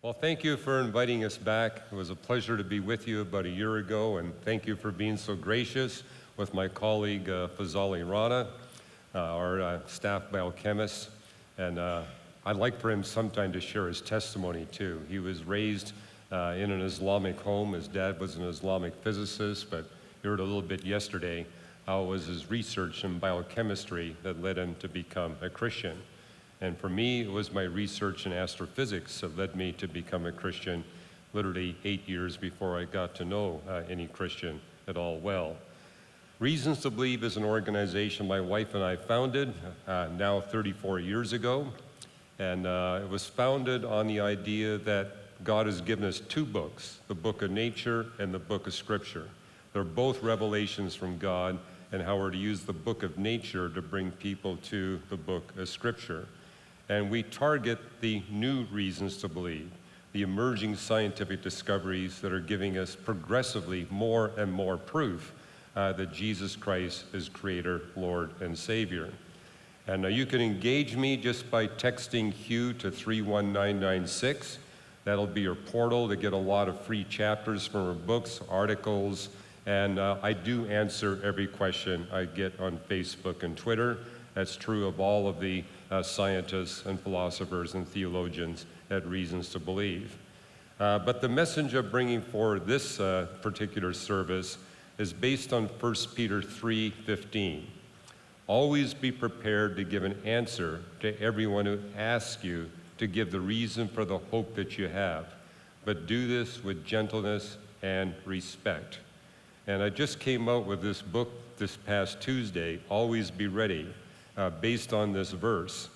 Well, thank you for inviting us back. It was a pleasure to be with you about a year ago, and thank you for being so gracious with my colleague Fazali Rana, our staff biochemist. And I'd like for him sometime to share his testimony too. He was raised in an Islamic home. His dad was an Islamic physicist, but you heard a little bit yesterday how it was his research in biochemistry that led him to become a Christian. And for me, it was my research in astrophysics that led me to become a Christian literally 8 years before I got to know any Christian at all well. Reasons to Believe is an organization my wife and I founded now 34 years ago. And it was founded on the idea that God has given us two books, the book of nature and the book of scripture. They're both revelations from God, and how we're to use the book of nature to bring people to the book of scripture. And we target the new reasons to believe, the emerging scientific discoveries that are giving us progressively more and more proof that Jesus Christ is Creator, Lord, and Savior. And you can engage me just by texting Hugh to 31996. That'll be your portal to get a lot of free chapters from our books, articles, and I do answer every question I get on Facebook and Twitter. That's true of all of the scientists and philosophers and theologians at Reasons to Believe. But the message of bringing forward this particular service is based on 1 Peter 3:15. Always be prepared to give an answer to everyone who asks you to give the reason for the hope that you have, but do this with gentleness and respect. And I just came out with this book this past Tuesday, Always Be Ready, based on this verse,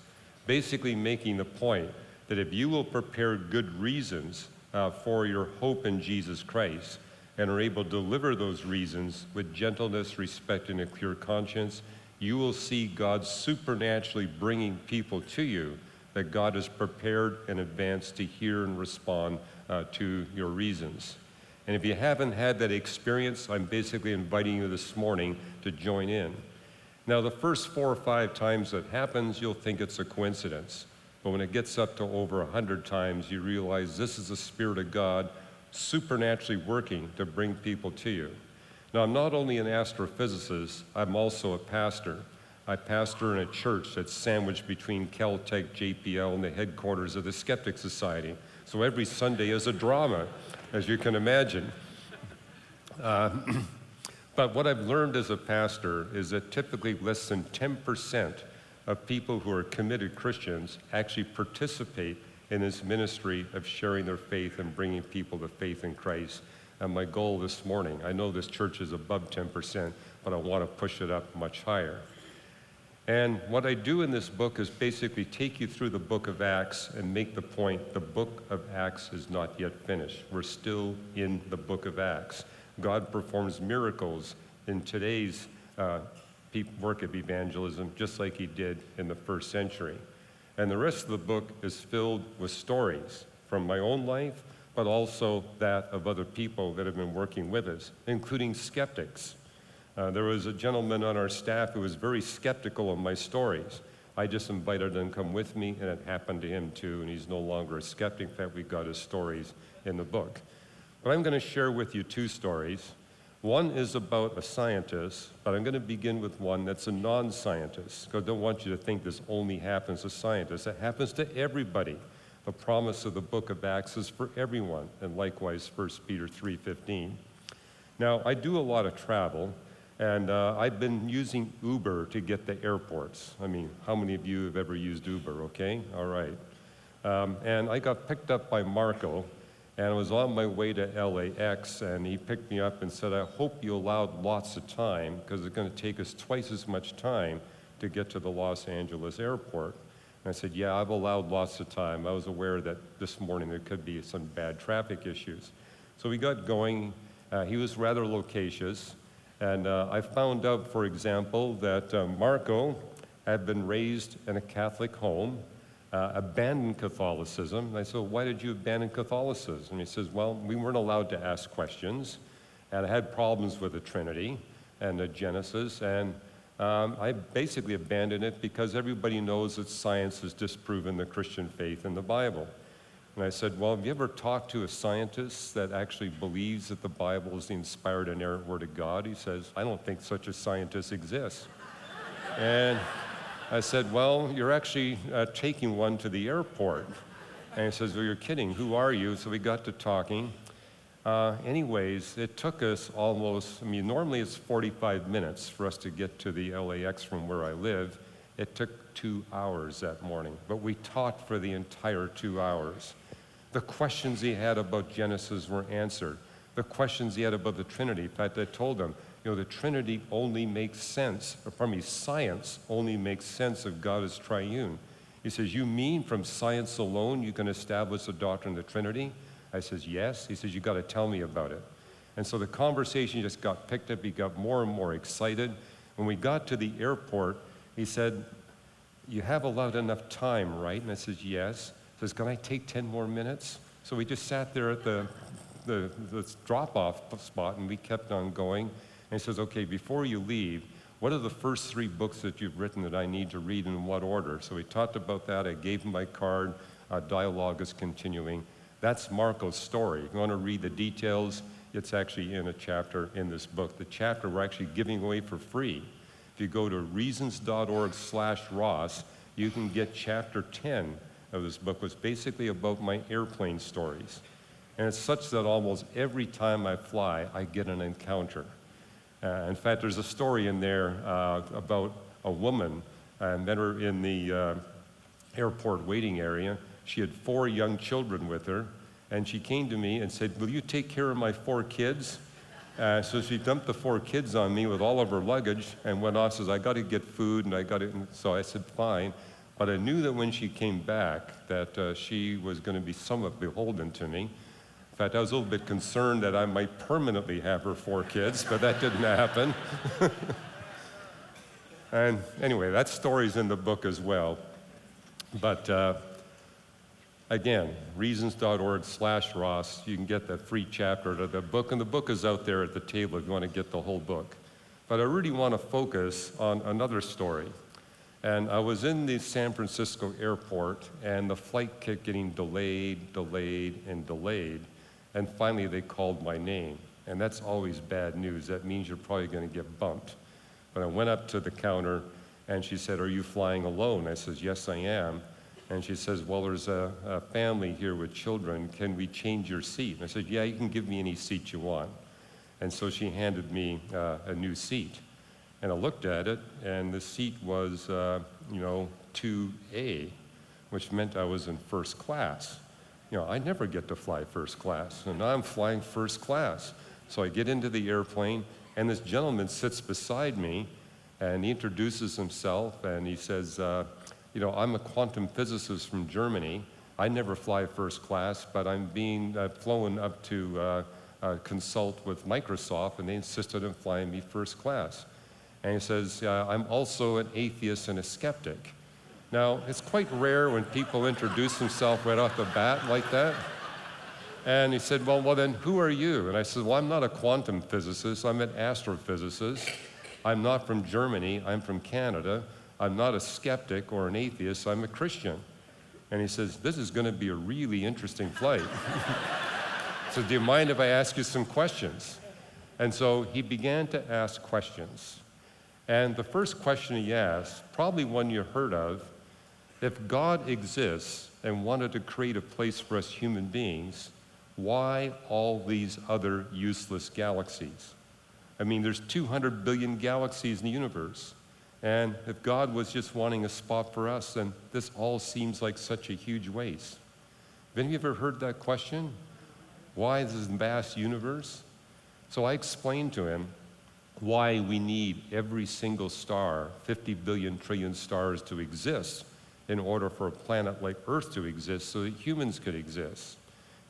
basically making the point that if you will prepare good reasons for your hope in Jesus Christ and are able to deliver those reasons with gentleness, respect, and a clear conscience, you will see God supernaturally bringing people to you that God has prepared in advance to hear and respond to your reasons. And if you haven't had that experience, I'm basically inviting you this morning to join in. Now, the first 4 or 5 times it happens, you'll think it's a coincidence. But when it gets up to over 100 times, you realize this is the Spirit of God supernaturally working to bring people to you. Now, I'm not only an astrophysicist, I'm also a pastor. I pastor in a church that's sandwiched between Caltech, JPL, and the headquarters of the Skeptic Society. So every Sunday is a drama, as you can imagine. But what I've learned as a pastor is that typically less than 10% of people who are committed Christians actually participate in this ministry of sharing their faith and bringing people to faith in Christ. And my goal this morning, I know this church is above 10%, but I want to push it up much higher. And what I do in this book is basically take you through the book of Acts and make the point the book of Acts is not yet finished. We're still in the book of Acts. God performs miracles in today's work of evangelism, just like he did in the first century. And the rest of the book is filled with stories from my own life, but also that of other people that have been working with us, including skeptics. There was a gentleman on our staff who was very skeptical of my stories. I just invited him to come with me, and it happened to him too, and he's no longer a skeptic. In fact, we got his stories in the book. But I'm going to share with you 2 stories. One is about a scientist, but I'm going to begin with one that's a non-scientist, because I don't want you to think this only happens to scientists. It happens to everybody. The promise of the book of Acts is for everyone, and likewise 1 Peter 3:15. Now, I do a lot of travel, and I've been using Uber to get to airports. I mean, how many of you have ever used Uber, okay? All right. And I got picked up by Marco, and I was on my way to LAX, and he picked me up and said, I hope you allowed lots of time, because it's going to take us twice as much time to get to the Los Angeles airport. And I said, yeah, I've allowed lots of time. I was aware that this morning there could be some bad traffic issues. So we got going. He was rather loquacious. And I found out, for example, that Marco had been raised in a Catholic home, abandoned Catholicism. And I said, why did you abandon Catholicism? And he says, well, we weren't allowed to ask questions, and I had problems with the Trinity and the Genesis, and I basically abandoned it because everybody knows that science has disproven the Christian faith in the Bible. And I said, well, have you ever talked to a scientist that actually believes that the Bible is the inspired and inerrant word of God? He says, I don't think such a scientist exists. And I said, well, you're actually taking one to the airport. And he says, well, you're kidding. Who are you? So we got to talking. Anyways, it took us almost, normally it's 45 minutes for us to get to the LAX from where I live. It took 2 hours that morning, but we talked for the entire 2 hours. The questions he had about Genesis were answered. The questions he had about the Trinity, in fact, I told him, the Trinity only makes sense, science only makes sense if God is triune. He says, you mean from science alone you can establish the doctrine of the Trinity? I says, yes. He says, you got to tell me about it. And so the conversation just got picked up. He got more and more excited. When we got to the airport, he said, you have enough time, right? And I says, yes. He says, can I take 10 more minutes? So we just sat there at the drop-off spot, and we kept on going. And he says, okay, before you leave, what are the first 3 books that you've written that I need to read and in what order? So we talked about that. I gave him my card. Our dialogue is continuing. That's Marco's story. If you want to read the details, it's actually in a chapter in this book. The chapter we're actually giving away for free. If you go to reasons.org/Ross, you can get chapter 10 of this book, which is basically about my airplane stories. And it's such that almost every time I fly, I get an encounter. In fact, there's a story in there about a woman, and then we're in the airport waiting area. She had 4 young children with her, and she came to me and said, will you take care of my 4 kids? So she dumped the 4 kids on me with all of her luggage and went off, says, I got to get food, and so I said, fine. But I knew that when she came back that she was going to be somewhat beholden to me. In fact, I was a little bit concerned that I might permanently have her 4 kids, but that didn't happen. And anyway, that story's in the book as well. But again, reasons.org/Ross, you can get that free chapter of the book, and the book is out there at the table if you want to get the whole book. But I really want to focus on another story. And I was in the San Francisco airport, and the flight kept getting delayed, and finally they called my name. And that's always bad news. That means you're probably going to get bumped. But I went up to the counter, and she said, are you flying alone? I says, yes, I am. And she says, well, there's a family here with children. Can we change your seat? And I said, yeah, you can give me any seat you want. And so she handed me a new seat. And I looked at it, and the seat was, 2A, which meant I was in first class. I never get to fly first class, and now I'm flying first class. So I get into the airplane, and this gentleman sits beside me, and he introduces himself, and he says, I'm a quantum physicist from Germany. I never fly first class, but I'm being flown up to consult with Microsoft, and they insisted on flying me first class. And he says, I'm also an atheist and a skeptic. Now, it's quite rare when people introduce themselves right off the bat like that. And he said, well, then who are you? And I said, well, I'm not a quantum physicist. I'm an astrophysicist. I'm not from Germany. I'm from Canada. I'm not a skeptic or an atheist. I'm a Christian. And he says, this is going to be a really interesting flight. So do you mind if I ask you some questions? And so he began to ask questions. And the first question he asked, probably one you heard of, if God exists and wanted to create a place for us human beings, why all these other useless galaxies? There's 200 billion galaxies in the universe. And if God was just wanting a spot for us, then this all seems like such a huge waste. Have any of you ever heard that question? Why this vast universe? So I explained to him why we need every single star, 50 billion trillion stars, to exist in order for a planet like Earth to exist so that humans could exist.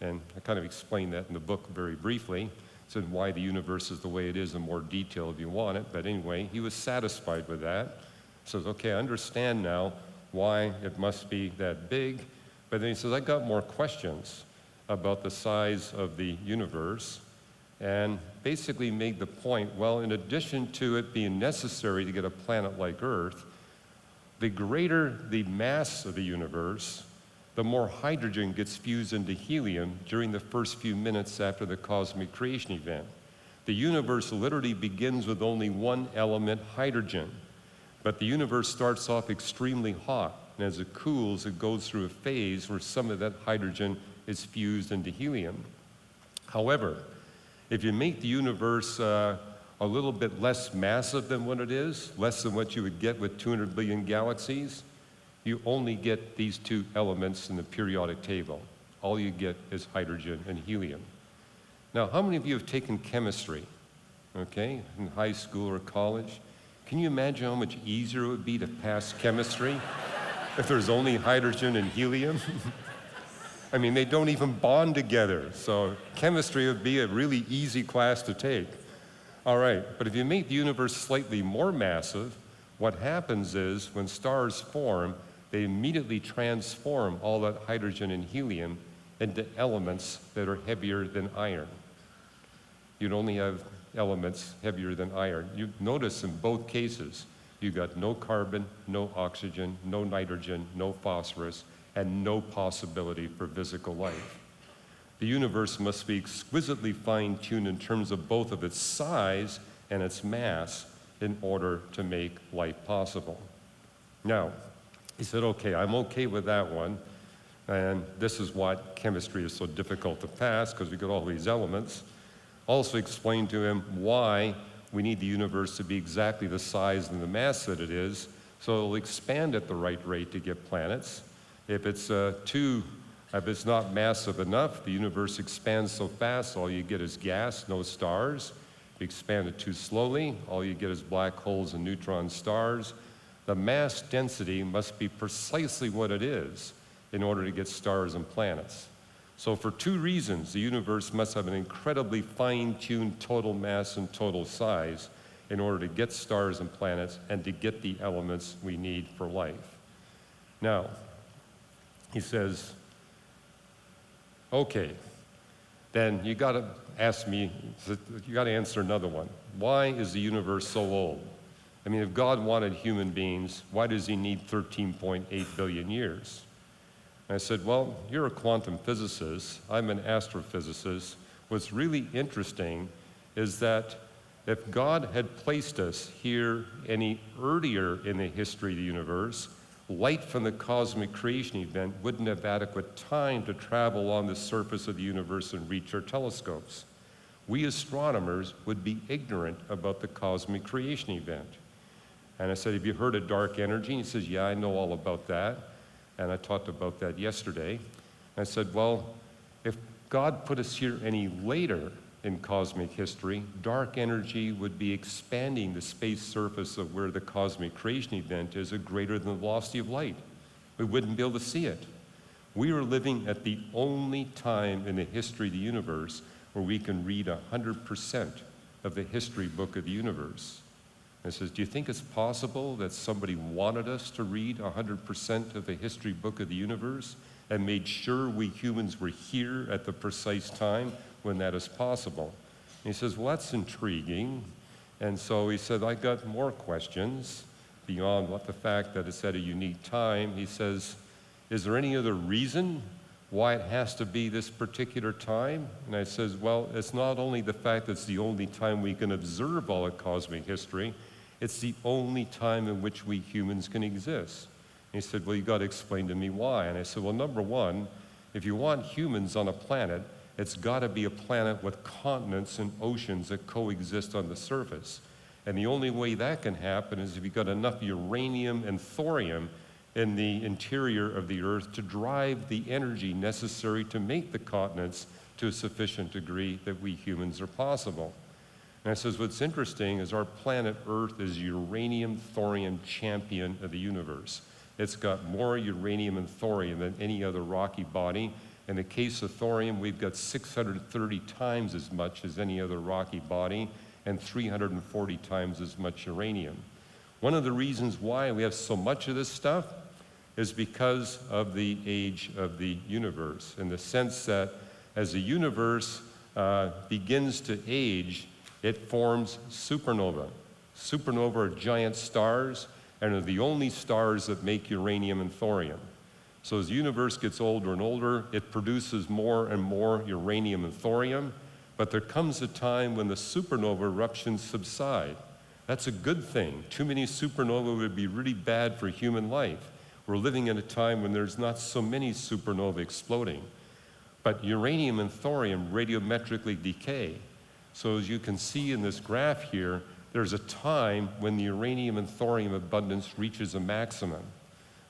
And I kind of explained that in the book very briefly. Said why the universe is the way it is in more detail if you want it. But anyway, he was satisfied with that. Says, okay, I understand now why it must be that big. But then he says, I got more questions about the size of the universe, and basically made the point, well, in addition to it being necessary to get a planet like Earth, the greater the mass of the universe, the more hydrogen gets fused into helium during the first few minutes after the cosmic creation event. The universe literally begins with only one element, hydrogen. But the universe starts off extremely hot, and as it cools, it goes through a phase where some of that hydrogen is fused into helium. However, if you make the universe a little bit less massive than what it is, less than what you would get with 200 billion galaxies, you only get these two elements in the periodic table. All you get is hydrogen and helium. Now, how many of you have taken chemistry, okay, in high school or college? Can you imagine how much easier it would be to pass chemistry if there's only hydrogen and helium? I mean, they don't even bond together, so chemistry would be a really easy class to take. All right, but if you make the universe slightly more massive, what happens is when stars form, they immediately transform all that hydrogen and helium into elements that are heavier than iron. You'd only have elements heavier than iron. You notice in both cases, you got no carbon, no oxygen, no nitrogen, no phosphorus, and no possibility for physical life. The universe must be exquisitely fine-tuned in terms of both of its size and its mass in order to make life possible. Now, he said, okay, I'm okay with that one, and this is why chemistry is so difficult to pass, because we got all these elements. Also explained to him why we need the universe to be exactly the size and the mass that it is, so it'll expand at the right rate to get planets. If it's not massive enough, the universe expands so fast, all you get is gas, no stars. If you expand it too slowly, all you get is black holes and neutron stars. The mass density must be precisely what it is in order to get stars and planets. So for two reasons, the universe must have an incredibly fine-tuned total mass and total size in order to get stars and planets and to get the elements we need for life. Now, he says, okay, then you gotta ask me, you gotta answer another one. Why is the universe so old? I mean, if God wanted human beings, why does he need 13.8 billion years? And I said, well, you're a quantum physicist, I'm an astrophysicist. What's really interesting is that if God had placed us here any earlier in the history of the universe, light from the cosmic creation event wouldn't have adequate time to travel on the surface of the universe and reach our telescopes. We astronomers would be ignorant about the cosmic creation event. And I said, have you heard of dark energy? And he says, yeah, I know all about that. And I talked about that yesterday. And I said, well, if God put us here any later in cosmic history, dark energy would be expanding the space surface of where the cosmic creation event is at greater than the velocity of light. We wouldn't be able to see it. We are living at the only time in the history of the universe where we can read 100% of the history book of the universe. And it says, do you think it's possible that somebody wanted us to read 100% of the history book of the universe and made sure we humans were here at the precise time when that is possible? And he says, well, that's intriguing. And so he said, I got more questions beyond what the fact that it's at a unique time. He says, is there any other reason why it has to be this particular time? And I says, well, it's not only the fact that it's the only time we can observe all of cosmic history, it's the only time in which we humans can exist. And he said, well, you got to explain to me why. And I said, well, number one, if you want humans on a planet, it's got to be a planet with continents and oceans that coexist on the surface. And the only way that can happen is if you've got enough uranium and thorium in the interior of the Earth to drive the energy necessary to make the continents to a sufficient degree that we humans are possible. And I says, what's interesting is our planet Earth is uranium thorium champion of the universe. It's got more uranium and thorium than any other rocky body. In the case of thorium, we've got 630 times as much as any other rocky body and 340 times as much uranium. One of the reasons why we have so much of this stuff is because of the age of the universe, in the sense that as the universe begins to age, it forms supernova. Supernova are giant stars, and are the only stars that make uranium and thorium. So as the universe gets older and older, it produces more and more uranium and thorium, but there comes a time when the supernova eruptions subside. That's a good thing. Too many supernovae would be really bad for human life. We're living in a time when there's not so many supernovae exploding. But uranium and thorium radiometrically decay. So as you can see in this graph here, there's a time when the uranium and thorium abundance reaches a maximum,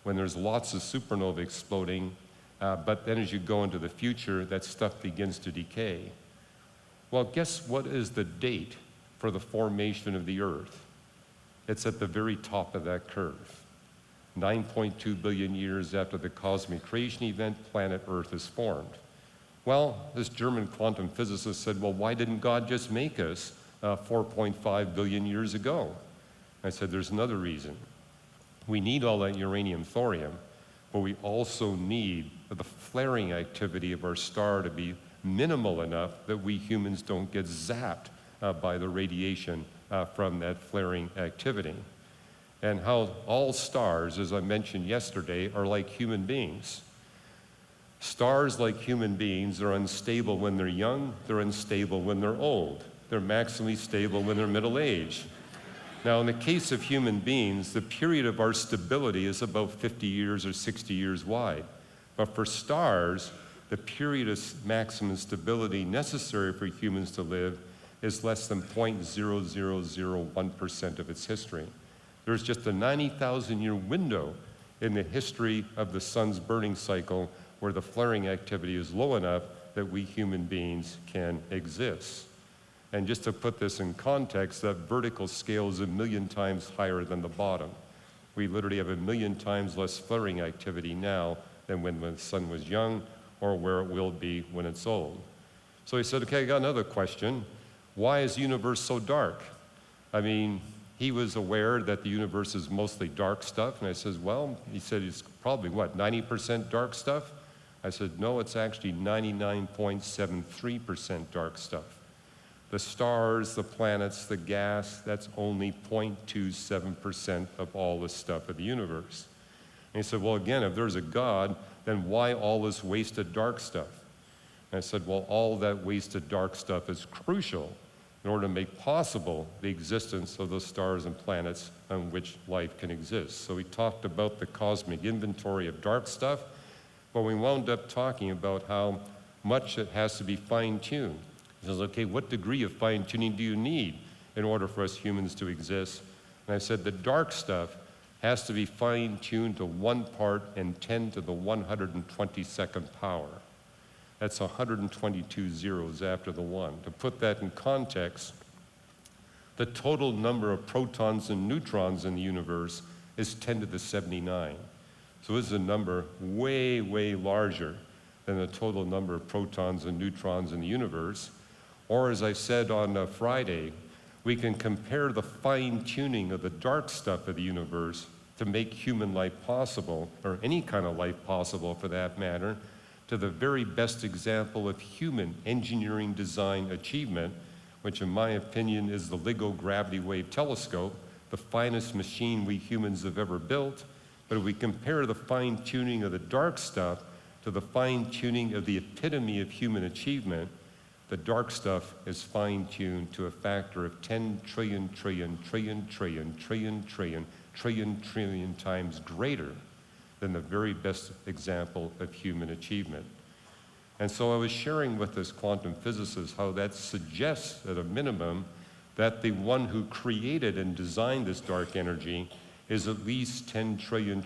when there's lots of supernovae exploding, but then as you go into the future, that stuff begins to decay. Well, guess what is the date for the formation of the Earth? It's at the very top of that curve. 9.2 billion years after the cosmic creation event, planet Earth is formed. Well, this German quantum physicist said, well, why didn't God just make us 4.5 billion years ago? I said, there's another reason. We need all that uranium, thorium, but we also need the flaring activity of our star to be minimal enough that we humans don't get zapped by the radiation from that flaring activity. And how all stars, as I mentioned yesterday, are like human beings. Stars, like human beings, are unstable when they're young, they're unstable when they're old. They're maximally stable when they're middle-aged. Now, in the case of human beings, the period of our stability is about 50 years or 60 years wide. But for stars, the period of maximum stability necessary for humans to live is less than 0.0001% of its history. There's just a 90,000-year window in the history of the sun's burning cycle where the flaring activity is low enough that we human beings can exist. And just to put this in context, that vertical scale is 1,000,000 times higher than the bottom. We literally have 1,000,000 times less flaring activity now than when the sun was young or where it will be when it's old. So he said, okay, I got another question. Why is the universe so dark? I mean, he was aware that the universe is mostly dark stuff. And I says, well, he said it's probably what, 90% dark stuff? I said, no, it's actually 99.73% dark stuff. The stars, the planets, the gas, that's only 0.27% of all the stuff of the universe. And he said, well, again, if there's a God, then why all this wasted dark stuff? And I said, well, all that wasted dark stuff is crucial in order to make possible the existence of those stars and planets on which life can exist. So we talked about the cosmic inventory of dark stuff, but we wound up talking about how much it has to be fine-tuned. He says, okay, what degree of fine-tuning do you need in order for us humans to exist? And I said, the dark stuff has to be fine-tuned to 1 part in 10 to the 122nd power. That's 122 zeros after the 1. To put that in context, the total number of protons and neutrons in the universe is 10 to the 79. So this is a number way, way larger than the total number of protons and neutrons in the universe. Or as I said on Friday, we can compare the fine-tuning of the dark stuff of the universe to make human life possible, or any kind of life possible for that matter, to the very best example of human engineering design achievement, which in my opinion is the LIGO gravity wave telescope, the finest machine we humans have ever built. But if we compare the fine-tuning of the dark stuff to the fine-tuning of the epitome of human achievement, the dark stuff is fine-tuned to a factor of 10 trillion times greater than the very best example of human achievement. And so I was sharing with this quantum physicist how that suggests, at a minimum, that the one who created and designed this dark energy is at least 10 trillion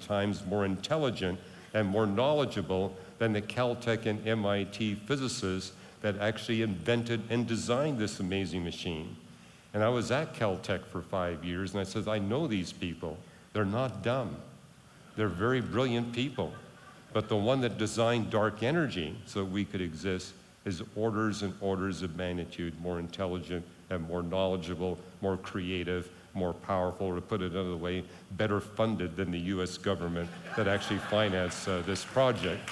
times more intelligent and more knowledgeable than the Caltech and MIT physicists that actually invented and designed this amazing machine. And I was at Caltech for 5 years, and I said, I know these people. They're not dumb. They're very brilliant people. But the one that designed dark energy so that we could exist is orders and orders of magnitude more intelligent and more knowledgeable, more creative, more powerful, or to put it another way, better funded than the US government that actually financed this project.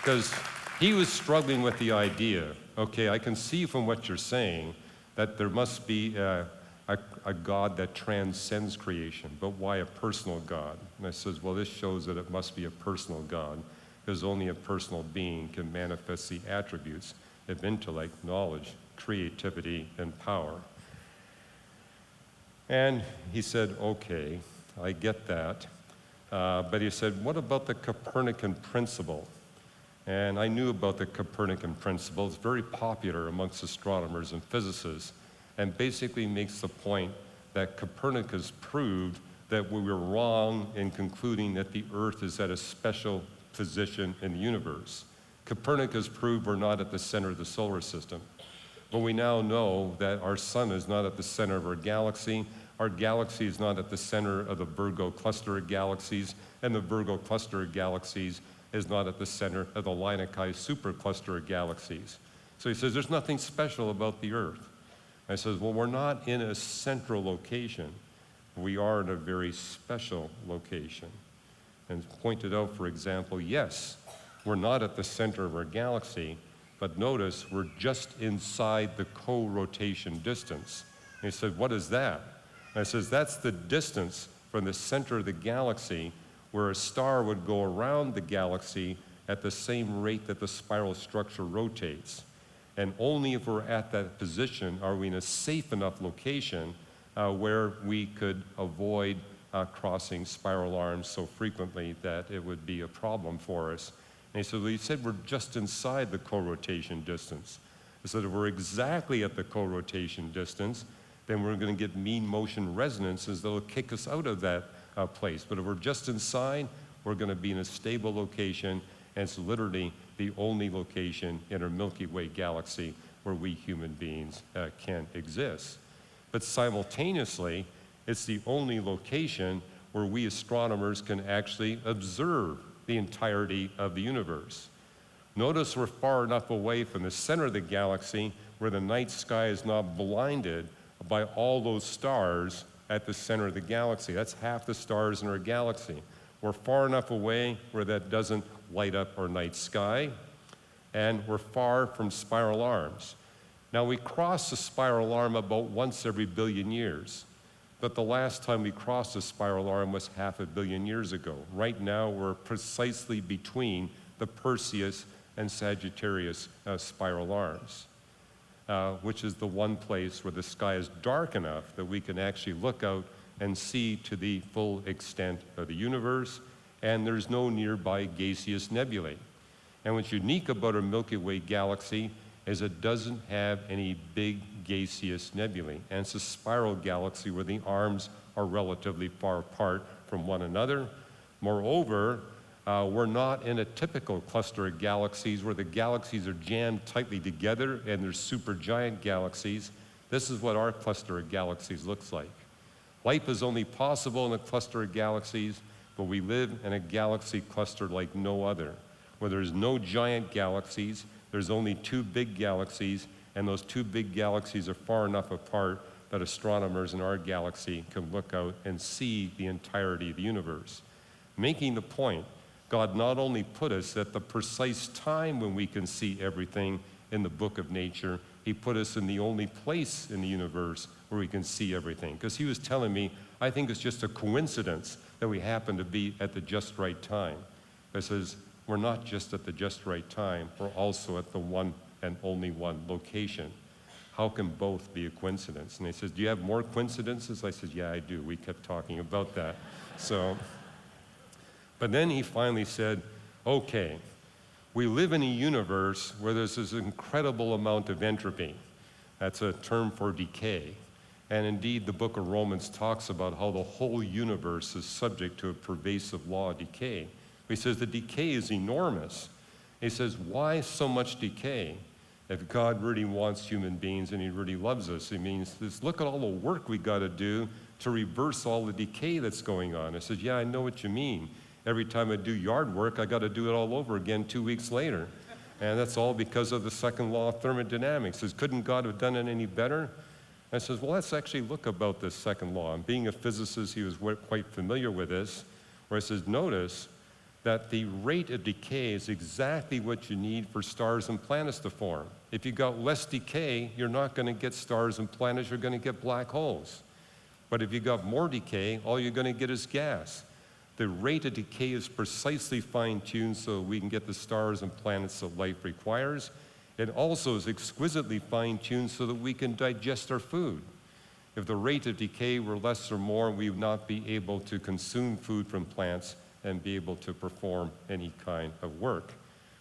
Because he was struggling with the idea, okay, I can see from what you're saying that there must be a a God that transcends creation, but why a personal God? And I says, well, this shows that it must be a personal God, because only a personal being can manifest the attributes of intellect, knowledge, creativity, and power. And he said, okay, I get that. But he said, what about the Copernican Principle? And I knew about the Copernican Principle. It's very popular amongst astronomers and physicists, and basically makes the point that Copernicus proved that we were wrong in concluding that the Earth is at a special position in the universe. Copernicus proved we're not at the center of the solar system. But we now know that our sun is not at the center of our galaxy. Our galaxy is not at the center of the Virgo cluster of galaxies, and the Virgo cluster of galaxies is not at the center of the Linaci supercluster of galaxies. So he says, there's nothing special about the Earth. I says, well, we're not in a central location. We are in a very special location. And pointed out, for example, yes, we're not at the center of our galaxy, but notice we're just inside the co-rotation distance. And he said, what is that? And I says, that's the distance from the center of the galaxy where a star would go around the galaxy at the same rate that the spiral structure rotates. And only if we're at that position are we in a safe enough location where we could avoid crossing spiral arms so frequently that it would be a problem for us. And he said we're just inside the co-rotation distance. He said if we're exactly at the co-rotation distance, then we're going to get mean motion resonances that will kick us out of that place. But if we're just inside, we're going to be in a stable location, and it's literally the only location in our Milky Way galaxy where we human beings can exist. But simultaneously, it's the only location where we astronomers can actually observe the entirety of the universe. Notice we're far enough away from the center of the galaxy where the night sky is not blinded by all those stars at the center of the galaxy. That's half the stars in our galaxy. We're far enough away where that doesn't light up our night sky, and we're far from spiral arms. Now, we cross the spiral arm about once every billion years, but the last time we crossed a spiral arm was 500 million years ago. Right now, we're precisely between the Perseus and Sagittarius spiral arms, which is the one place where the sky is dark enough that we can actually look out and see to the full extent of the universe, and there's no nearby gaseous nebulae. And what's unique about our Milky Way galaxy is it doesn't have any big gaseous nebulae, and it's a spiral galaxy where the arms are relatively far apart from one another. Moreover, we're not in a typical cluster of galaxies where the galaxies are jammed tightly together and there's supergiant galaxies. This is what our cluster of galaxies looks like. Life is only possible in a cluster of galaxies, but we live in a galaxy cluster like no other, where there's no giant galaxies, there's only two big galaxies, and those two big galaxies are far enough apart that astronomers in our galaxy can look out and see the entirety of the universe. Making the point, God not only put us at the precise time when we can see everything in the book of nature, he put us in the only place in the universe where we can see everything. Because he was telling me, I think it's just a coincidence that we happen to be at the just right time. He says, we're not just at the just right time, we're also at the one and only one location. How can both be a coincidence? And he says, do you have more coincidences? I said, yeah, I do. We kept talking about that. But then he finally said, okay, we live in a universe where there's this incredible amount of entropy. That's a term for decay. And indeed, the book of Romans talks about how the whole universe is subject to a pervasive law of decay. He says the decay is enormous. He says, why so much decay? If God really wants human beings and he really loves us, he means, look at all the work we got to do to reverse all the decay that's going on. I said, yeah, I know what you mean. Every time I do yard work, I got to do it all over again 2 weeks later. And that's all because of the second law of thermodynamics. He says, couldn't God have done it any better? I says, well, let's actually look about this second law. And being a physicist, he was quite familiar with this, where he says, notice that the rate of decay is exactly what you need for stars and planets to form. If you got less decay, you're not going to get stars and planets, you're going to get black holes. But if you got more decay, all you're going to get is gas. The rate of decay is precisely fine-tuned so we can get the stars and planets that life requires. It also is exquisitely fine-tuned so that we can digest our food. If the rate of decay were less or more, we would not be able to consume food from plants and be able to perform any kind of work.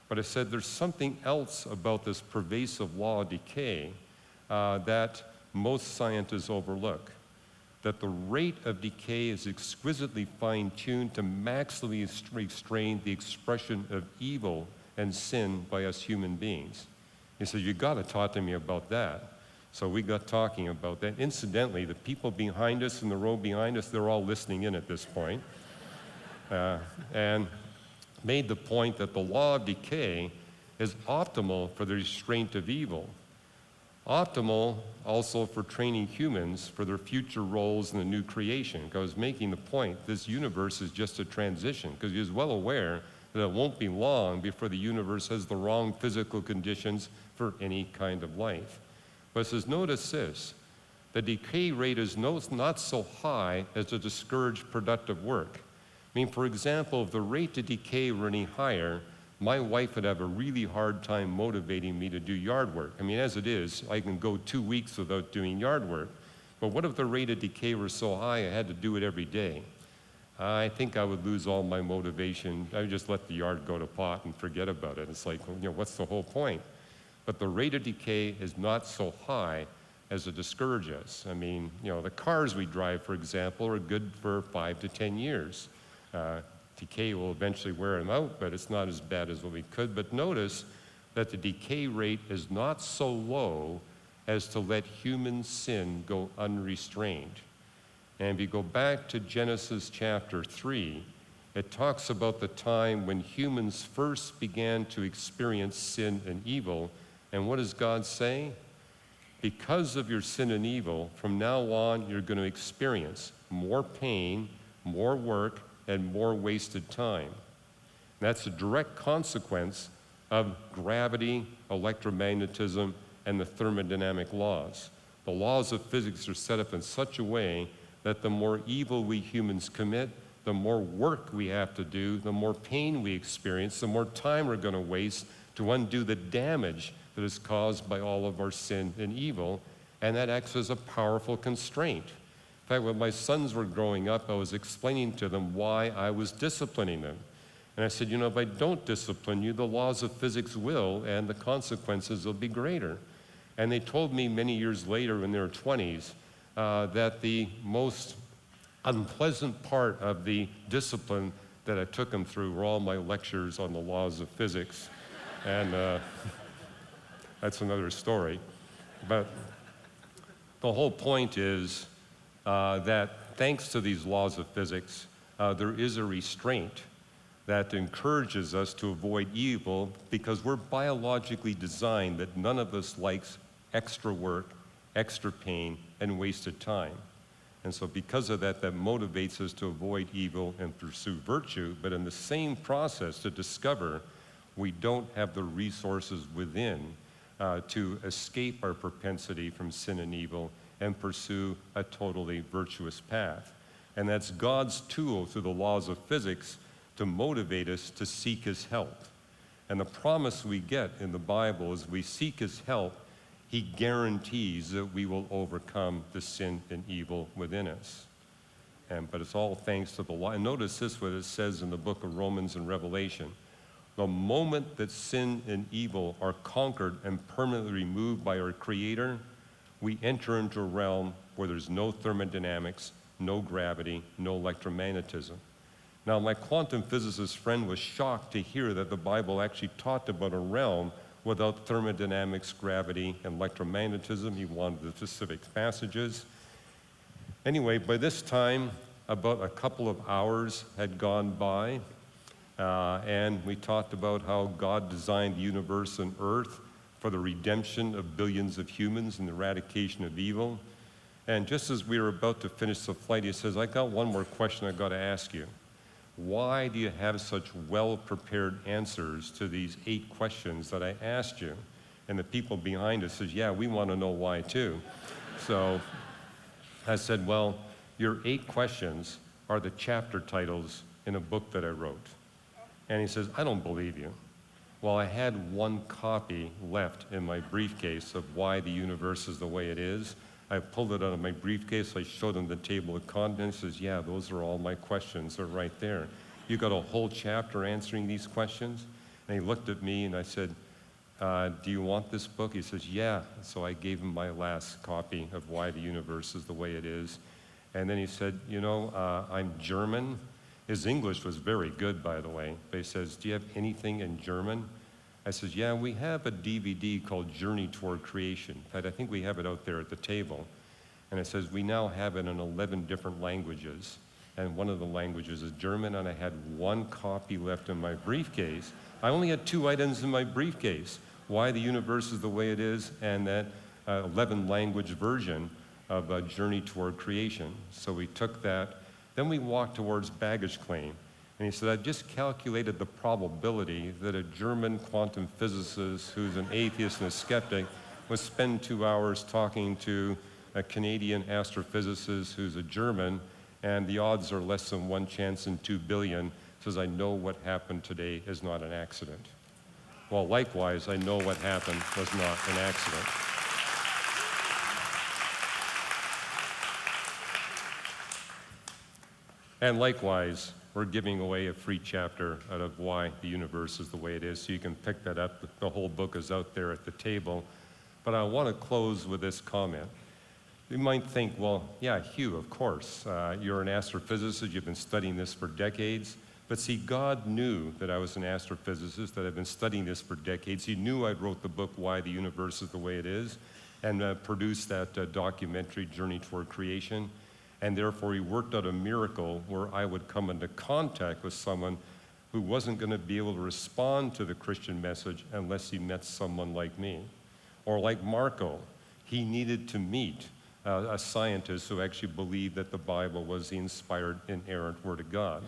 But I said there's something else about this pervasive law of decay that most scientists overlook, that the rate of decay is exquisitely fine-tuned to maximally restrain the expression of evil and sin by us human beings. He said, you got to talk to me about that. So we got talking about that. Incidentally, the people behind us in the row behind us, they're all listening in at this point. And made the point that the law of decay is optimal for the restraint of evil. Optimal also for training humans for their future roles in the new creation. Because making the point, this universe is just a transition, because he is well aware that it won't be long before the universe has the wrong physical conditions for any kind of life. But it says, notice this, the decay rate is not so high as to discourage productive work. I mean, for example, if the rate of decay were any higher, my wife would have a really hard time motivating me to do yard work. I mean, as it is, I can go 2 weeks without doing yard work. But what if the rate of decay were so high I had to do it every day? I think I would lose all my motivation. I would just let the yard go to pot and forget about it. It's like, what's the whole point? But the rate of decay is not so high as to discourage us. I mean, the cars we drive, for example, are good for 5 to 10 years. Decay will eventually wear them out, but it's not as bad as what we could. But notice that the decay rate is not so low as to let human sin go unrestrained. And if you go back to Genesis chapter 3, it talks about the time when humans first began to experience sin and evil. And what does God say? Because of your sin and evil, from now on, you're going to experience more pain, more work, and more wasted time. That's a direct consequence of gravity, electromagnetism, and the thermodynamic laws. The laws of physics are set up in such a way that the more evil we humans commit, the more work we have to do, the more pain we experience, the more time we're going to waste to undo the damage that is caused by all of our sin and evil, and that acts as a powerful constraint. In fact, when my sons were growing up, I was explaining to them why I was disciplining them. And I said, if I don't discipline you, the laws of physics will, and the consequences will be greater. And they told me many years later in their 20s that the most unpleasant part of the discipline that I took them through were all my lectures on the laws of physics. And that's another story. But the whole point is that thanks to these laws of physics, there is a restraint that encourages us to avoid evil because we're biologically designed that none of us likes extra work, extra pain, and wasted time. And so because of that, that motivates us to avoid evil and pursue virtue, but in the same process to discover we don't have the resources within to escape our propensity from sin and evil and pursue a totally virtuous path. And that's God's tool through the laws of physics to motivate us to seek his help. And the promise we get in the Bible is we seek his help, he guarantees that we will overcome the sin and evil within us. But it's all thanks to the law. And notice this, what it says in the book of Romans and Revelation. The moment that sin and evil are conquered and permanently removed by our Creator, we enter into a realm where there's no thermodynamics, no gravity, no electromagnetism. Now, my quantum physicist friend was shocked to hear that the Bible actually talked about a realm without thermodynamics, gravity, and electromagnetism. He wanted the specific passages. Anyway, by this time, about a couple of hours had gone by, and we talked about how God designed the universe and earth for the redemption of billions of humans and the eradication of evil. And just as we were about to finish the flight, he says, I got one more question I got to ask you. why do you have such well-prepared answers to these 8 questions that I asked you? And the people behind us says, yeah, we want to know why too. So I said, well, your 8 questions are the chapter titles in a book that I wrote. And he says, I don't believe you. Well, I had 1 copy left in my briefcase of Why the Universe is the Way It Is. I pulled it out of my briefcase. I showed him the table of contents. He says, yeah, those are all my questions. They're right there. You got a whole chapter answering these questions? And he looked at me and I said, do you want this book? He says, yeah. So I gave him my last copy of Why the Universe is the Way It Is. And then he said, you know, I'm German. His English was very good, by the way. But he says, do you have anything in German? I says, yeah, we have a DVD called Journey Toward Creation. In fact, I think we have it out there at the table. And it says, we now have it in 11 different languages. And one of the languages is German, and I had 1 copy left in my briefcase. I only had 2 items in my briefcase, Why the Universe is the Way It Is, and that 11 language version of Journey Toward Creation. So we took that. Then we walked towards baggage claim. And he said, I've just calculated the probability that a German quantum physicist who's an atheist and a skeptic would spend 2 hours talking to a Canadian astrophysicist who's a German, and the odds are less than 1 chance in 2 billion. Says, I know what happened today is not an accident. Well, likewise, I know what happened was not an accident. And likewise, we're giving away a free chapter out of Why the Universe is the Way It Is, so you can pick that up. The whole book is out there at the table. But I want to close with this comment. You might think, well, yeah, Hugh, of course. You're an astrophysicist. You've been studying this for decades. But see, God knew that I was an astrophysicist, that I've been studying this for decades. He knew I wrote the book, Why the Universe is the Way It Is, and produced that documentary, Journey Toward Creation. And therefore, he worked out a miracle where I would come into contact with someone who wasn't going to be able to respond to the Christian message unless he met someone like me. Or like Marco, he needed to meet a scientist who actually believed that the Bible was the inspired, inerrant Word of God.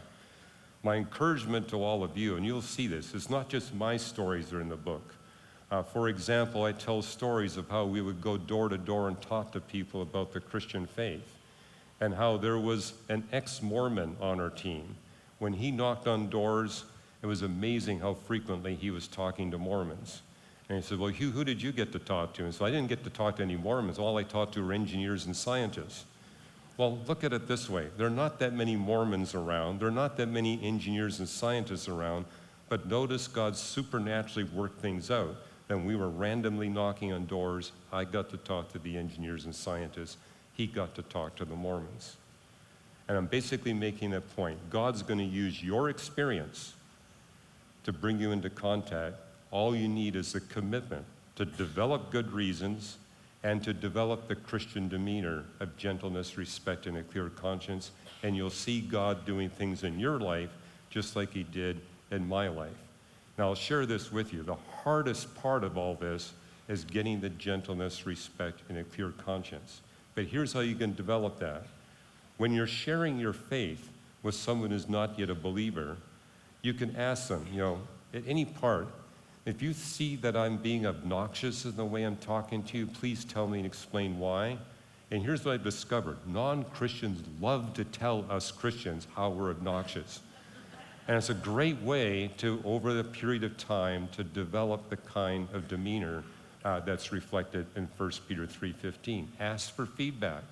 My encouragement to all of you, and you'll see this, it's not just my stories that are in the book. For example, I tell stories of how we would go door to door and talk to people about the Christian faith, and how there was an ex-Mormon on our team. When he knocked on doors, it was amazing how frequently he was talking to Mormons. And he said, well, Hugh, who did you get to talk to? And so I didn't get to talk to any Mormons. All I talked to were engineers and scientists. Well, look at it this way. There are not that many Mormons around. There are not that many engineers and scientists around. But notice God supernaturally worked things out. Then we were randomly knocking on doors. I got to talk to the engineers and scientists. He got to talk to the Mormons. And I'm basically making that point. God's going to use your experience to bring you into contact. All you need is a commitment to develop good reasons and to develop the Christian demeanor of gentleness, respect, and a clear conscience. And you'll see God doing things in your life just like he did in my life. Now, I'll share this with you. The hardest part of all this is getting the gentleness, respect, and a clear conscience. But here's how you can develop that. When you're sharing your faith with someone who's not yet a believer, you can ask them, at any part, if you see that I'm being obnoxious in the way I'm talking to you, please tell me and explain why. And here's what I've discovered. Non-Christians love to tell us Christians how we're obnoxious. And it's a great way to, over the period of time, to develop the kind of demeanor that's reflected in 1 Peter 3:15. Ask for feedback.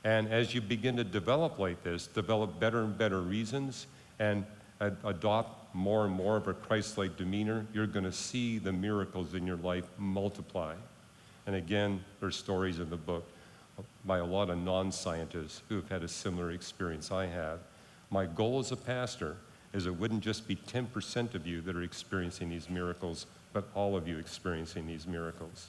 And as you begin to develop like this, develop better and better reasons and adopt more and more of a Christ-like demeanor, you're going to see the miracles in your life multiply. And again, there's stories in the book by a lot of non-scientists who have had a similar experience I have. My goal as a pastor is it wouldn't just be 10% of you that are experiencing these miracles, but all of you experiencing these miracles.